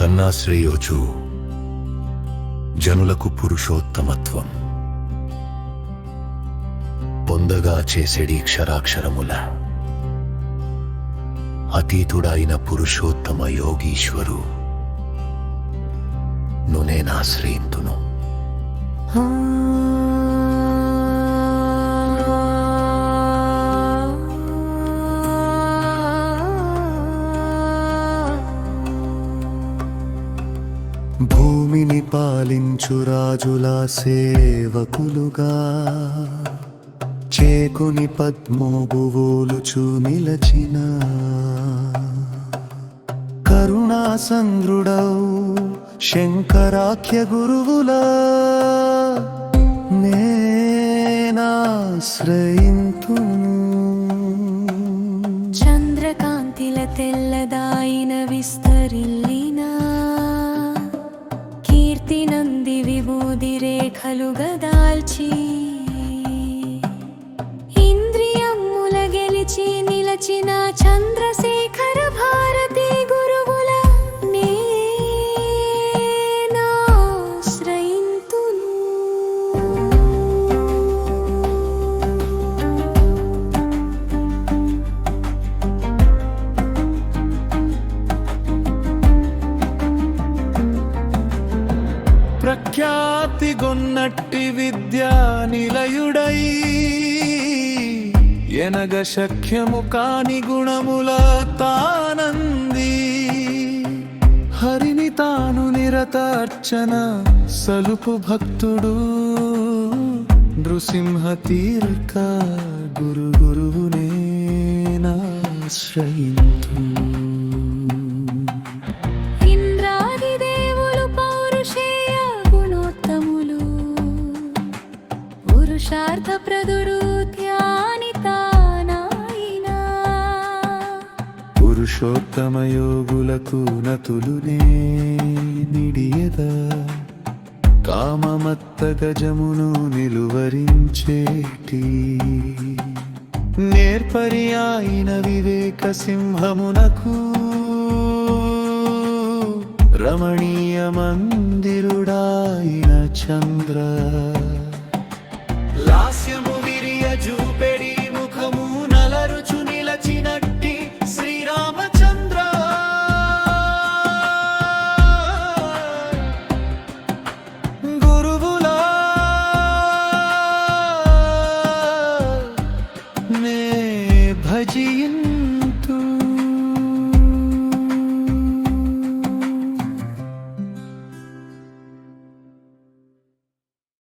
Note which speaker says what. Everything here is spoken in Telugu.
Speaker 1: తన్నాశ్రయోచు జనులకు పురుషోత్తమత్వం పొందగా చేసెడి క్షరాక్షరముల అతీతుడైన పురుషోత్తమ యోగీశ్వరు నేనాశ్రయింతును.
Speaker 2: భూమిని పాలించు రాజుల సేవకులుగా చేకుని పద్మోబువోలుచు నిలచిన కరుణా సంద్రుడౌ శంకరాఖ్య గురువుల నేనాశ్రయింతును.
Speaker 3: చంద్రకాంతిల తెల్లదాయిన విస్తరిల్లిన కీర్తి నంది విభూది రేఖలు గదాల్చి ఇంద్రియముల గెలిచి నిలచిన చంద్రశేఖర భారతి గురువుల నేనాశ్రయింతును.
Speaker 2: ప్రఖ్యాతి గొన్నట్టి విద్యా నిలయుడై ఎనగ శక్యము కాని గుణముల తానంది హరిని తాను నిరత అర్చన సలుపు భక్తుడు నృసింహ తీర్క గురువునే నాశ్రయింతు.
Speaker 3: పురుషార్థప్రదుడు ధ్యానితానాయినా
Speaker 2: పురుషోత్తమ యోగులకు నతులునే నిడియద కామమత్త గజమును నిలువరించేటి నేర్పరి అయిన వివేక సింహమునకు రమణీయ మందిరుడాయిన చంద్ర లాస్యము విరియ జూపెడి ముఖము నలరుచు నిలచినట్టి శ్రీరామచంద్ర గురువులా నే భజిన్